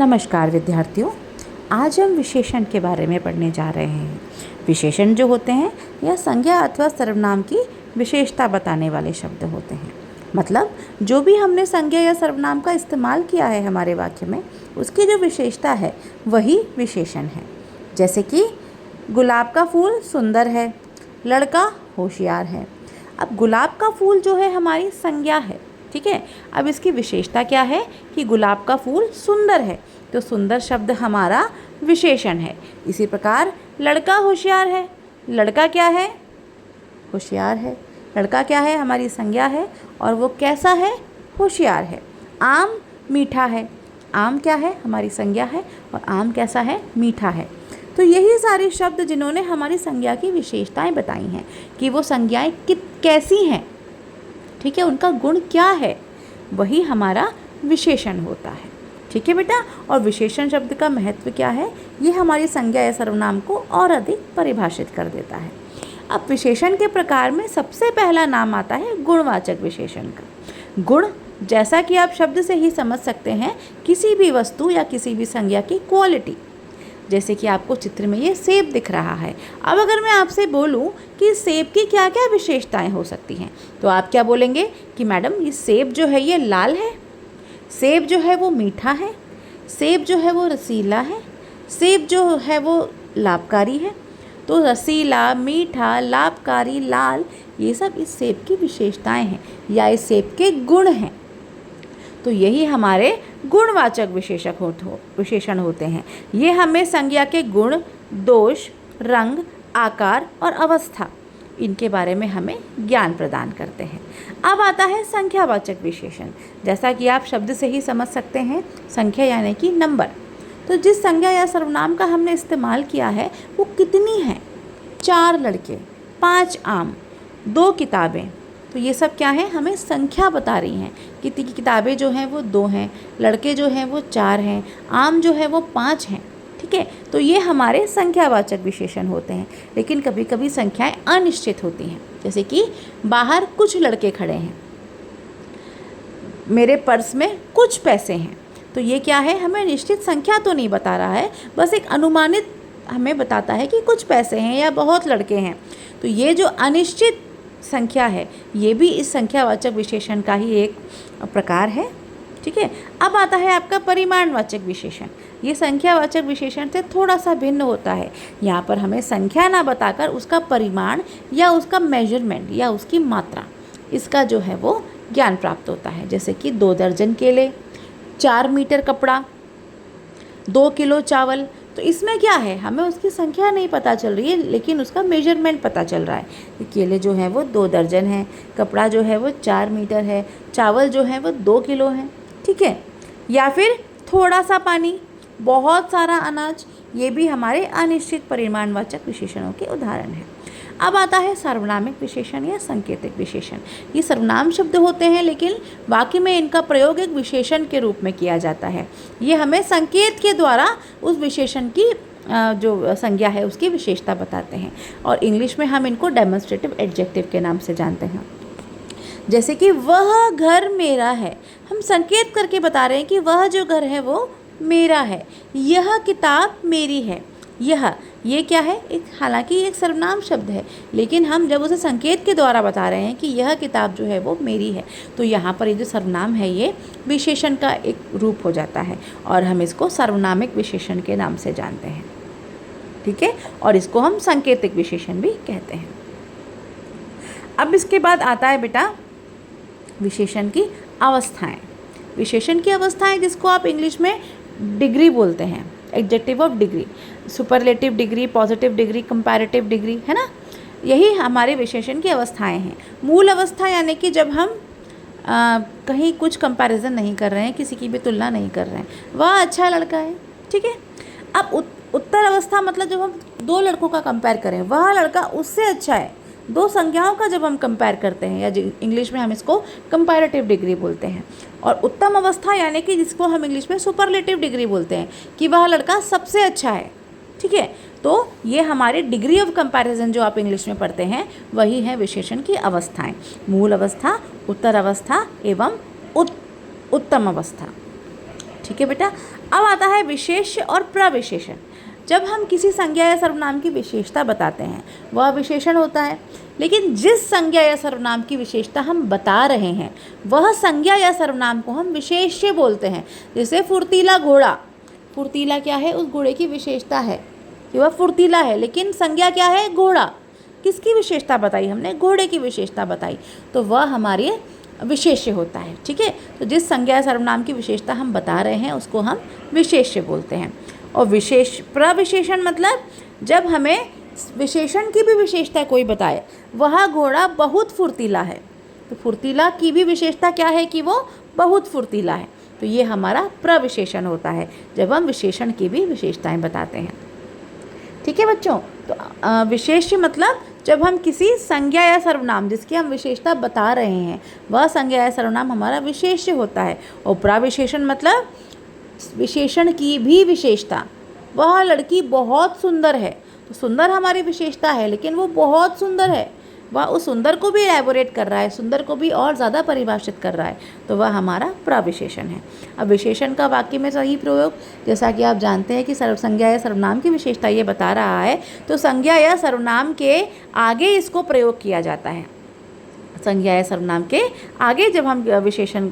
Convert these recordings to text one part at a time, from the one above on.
नमस्कार विद्यार्थियों, आज हम विशेषण के बारे में पढ़ने जा रहे हैं। विशेषण जो होते हैं यह संज्ञा अथवा सर्वनाम की विशेषता बताने वाले शब्द होते हैं। मतलब जो भी हमने संज्ञा या सर्वनाम का इस्तेमाल किया है हमारे वाक्य में, उसकी जो विशेषता है वही विशेषण है। जैसे कि गुलाब का फूल सुंदर है, लड़का होशियार है। अब गुलाब का फूल जो है हमारी संज्ञा है, ठीक है। अब इसकी विशेषता क्या है कि गुलाब का फूल सुंदर है, तो सुंदर शब्द हमारा विशेषण है। इसी प्रकार लड़का होशियार है, लड़का क्या है? होशियार है। लड़का क्या है? हमारी संज्ञा है और वो कैसा है? होशियार है। आम मीठा है, आम क्या है? हमारी संज्ञा है और आम कैसा है? मीठा है। तो यही सारे शब्द जिन्होंने हमारी संज्ञा की विशेषताएं बताई हैं कि वो संज्ञाएं कैसी हैं, ठीक है, उनका गुण क्या है, वही हमारा विशेषण होता है। ठीक है बेटा। और विशेषण शब्द का महत्व क्या है, ये हमारी संज्ञा या सर्वनाम को और अधिक परिभाषित कर देता है। अब विशेषण के प्रकार में सबसे पहला नाम आता है गुणवाचक विशेषण का। गुण, जैसा कि आप शब्द से ही समझ सकते हैं, किसी भी वस्तु या किसी भी संज्ञा की क्वालिटी। जैसे कि आपको चित्र में ये सेब दिख रहा है। अब अगर मैं आपसे बोलूं कि सेब की क्या क्या विशेषताएं हो सकती हैं, तो आप क्या बोलेंगे कि मैडम ये सेब जो है ये लाल है, सेब जो है वो मीठा है, सेब जो है वो रसीला है, सेब जो है वो लाभकारी है। तो रसीला, मीठा, लाभकारी, लाल, ये सब इस सेब की विशेषताएं हैं या इस सेब के गुण हैं। तो यही हमारे गुणवाचक विशेषण होते हैं। ये हमें संज्ञा के गुण, दोष, रंग, आकार और अवस्था, इनके बारे में हमें ज्ञान प्रदान करते हैं। अब आता है संख्यावाचक विशेषण। जैसा कि आप शब्द से ही समझ सकते हैं, संख्या यानी कि नंबर। तो जिस संज्ञा या सर्वनाम का हमने इस्तेमाल किया है वो कितनी है? 4 लड़के, 5 आम, 2 किताबें। तो ये सब क्या है? हमें संख्या बता रही हैं। कितनी किताबें जो हैं वो 2 हैं, लड़के जो हैं वो 4 हैं, आम जो है वो 5 हैं। ठीक है। तो ये हमारे संख्यावाचक विशेषण होते हैं। लेकिन कभी कभी संख्याएं अनिश्चित होती हैं। जैसे कि बाहर कुछ लड़के खड़े हैं, मेरे पर्स में कुछ पैसे हैं। तो ये क्या है? हमें निश्चित संख्या तो नहीं बता रहा है, बस एक अनुमानित हमें बताता है कि कुछ पैसे हैं या बहुत लड़के हैं। तो ये जो अनिश्चित संख्या है, ये भी इस संख्यावाचक विशेषण का ही एक प्रकार है। ठीक है। अब आता है आपका परिमाणवाचक विशेषण। ये संख्यावाचक विशेषण से थोड़ा सा भिन्न होता है। यहाँ पर हमें संख्या ना बताकर उसका परिमाण या उसका मेजरमेंट या उसकी मात्रा, इसका जो है वो ज्ञान प्राप्त होता है। जैसे कि 2 दर्जन केले, 4 मीटर कपड़ा, 2 किलो चावल। तो इसमें क्या है? हमें उसकी संख्या नहीं पता चल रही है, लेकिन उसका मेजरमेंट पता चल रहा है। केले जो है वो 2 दर्जन है, कपड़ा जो है वो 4 मीटर है, चावल जो है वो 2 किलो है। ठीक है। या फिर थोड़ा सा पानी, बहुत सारा अनाज, ये भी हमारे अनिश्चित परिमाणवाचक विशेषणों के उदाहरण हैं। अब आता है सार्वनामिक विशेषण या सांकेतिक विशेषण। ये सर्वनाम शब्द होते हैं, लेकिन वाक्य में इनका प्रयोग एक विशेषण के रूप में किया जाता है। ये हमें संकेत के द्वारा उस विशेषण की जो संज्ञा है उसकी विशेषता बताते हैं। और इंग्लिश में हम इनको डेमोन्स्ट्रेटिव एडजेक्टिव के नाम से जानते हैं। जैसे कि वह घर मेरा है, हम संकेत करके बता रहे हैं कि वह जो घर है वो मेरा है। यह किताब मेरी है। ये क्या है? एक, हालांकि एक सर्वनाम शब्द है, लेकिन हम जब उसे संकेत के द्वारा बता रहे हैं कि यह किताब जो है वो मेरी है, तो यहाँ पर ये जो सर्वनाम है ये विशेषण का एक रूप हो जाता है और हम इसको सार्वनामिक विशेषण के नाम से जानते हैं। ठीक है। और इसको हम सांकेतिक विशेषण भी कहते हैं। अब इसके बाद आता है बेटा विशेषण की अवस्थाएं। विशेषण की अवस्थाएं जिसको आप इंग्लिश में डिग्री बोलते हैं, adjective of degree, superlative degree, positive degree, comparative degree, है ना। यही हमारे विशेषण की अवस्थाएं हैं। मूल अवस्था यानी कि जब हम कहीं कुछ कंपैरिजन नहीं कर रहे हैं, किसी की भी तुलना नहीं कर रहे हैं, वह अच्छा लड़का है। ठीक है। अब उत्तर अवस्था मतलब जब हम 2 लड़कों का कंपेयर करें, वह लड़का उससे अच्छा है। 2 संज्ञाओं का जब हम कंपेयर करते हैं, या इंग्लिश में हम इसको कंपैरेटिव डिग्री बोलते हैं। और उत्तम अवस्था यानी कि जिसको हम इंग्लिश में सुपरलेटिव डिग्री बोलते हैं, कि वह लड़का सबसे अच्छा है। ठीक है। तो ये हमारे डिग्री ऑफ कंपैरिजन जो आप इंग्लिश में पढ़ते हैं, वही है विशेषण की अवस्थाएं। मूल अवस्था, उत्तर अवस्था एवं उत्तम अवस्था। ठीक ठीक है बेटा। अब आता है विशेष्य और प्रविशेषण। जब हम किसी संज्ञा या सर्वनाम की विशेषता बताते हैं वह विशेषण होता है, लेकिन जिस संज्ञा या सर्वनाम की विशेषता हम बता रहे हैं वह संज्ञा या सर्वनाम को हम विशेष्य बोलते हैं। जैसे फुर्तीला घोड़ा, फुर्तीला क्या है, उस घोड़े की विशेषता है कि वह फुर्तीला है, लेकिन संज्ञा क्या है, घोड़ा। किसकी विशेषता बताई हमने, घोड़े की विशेषता बताई, तो वह हमारे विशेष्य होता है। ठीक है, तो जिस संज्ञा या सर्वनाम की विशेषता हम बता रहे हैं उसको हम विशेष्य बोलते हैं। और प्रविशेषण मतलब जब हमें विशेषण की भी विशेषता कोई बताए, वह घोड़ा बहुत फुर्तीला है, तो फुर्तीला की भी विशेषता क्या है कि वो बहुत फुर्तीला है, तो ये हमारा प्रविशेषण होता है जब हम विशेषण की भी विशेषताएं बताते हैं। ठीक है बच्चों, तो विशेष्य मतलब जब हम किसी संज्ञा या सर्वनाम जिसकी हम विशेषता बता रहे हैं वह संज्ञा या सर्वनाम हमारा विशेष्य होता है। और प्रविशेषण मतलब विशेषण की भी विशेषता, वह लड़की बहुत सुंदर है, तो सुंदर हमारी विशेषता है लेकिन वो बहुत सुंदर है, वह उस सुंदर को भी एलैबोरेट कर रहा है, सुंदर को भी और ज़्यादा परिभाषित कर रहा है, तो वह हमारा प्रविशेषण है। अब विशेषण का वाक्य में सही प्रयोग, जैसा कि आप जानते हैं कि संज्ञा या सर्वनाम की विशेषता ये बता रहा है, तो संज्ञा या सर्वनाम के आगे इसको प्रयोग किया जाता है। संज्ञा या सर्वनाम के आगे जब हम विशेषण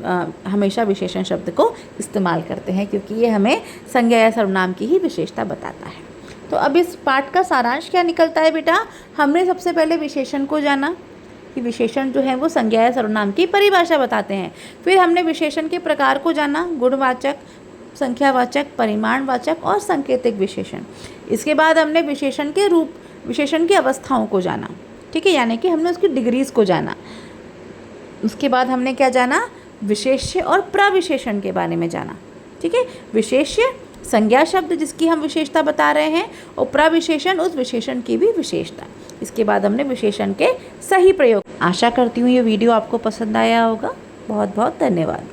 हमेशा विशेषण शब्द को इस्तेमाल करते हैं, क्योंकि ये हमें संज्ञा या सर्वनाम की ही विशेषता बताता है। तो अब इस पाठ का सारांश क्या निकलता है बेटा, हमने सबसे पहले विशेषण को जाना कि विशेषण जो है वो संज्ञा या सर्वनाम की परिभाषा बताते हैं। फिर हमने विशेषण के प्रकार को जाना, गुणवाचक, संख्यावाचक, परिमाणवाचक और सांकेतिक विशेषण। इसके बाद हमने विशेषण के रूप, विशेषण की अवस्थाओं को जाना। ठीक है, यानी कि हमने उसकी डिग्रीज को जाना। उसके बाद हमने क्या जाना, विशेष्य और प्रविशेषण के बारे में जाना। ठीक है, विशेष्य संज्ञा शब्द जिसकी हम विशेषता बता रहे हैं, और प्रविशेषण उस विशेषण की भी विशेषता। इसके बाद हमने विशेषण के सही प्रयोग। आशा करती हूँ ये वीडियो आपको पसंद आया होगा। बहुत बहुत धन्यवाद।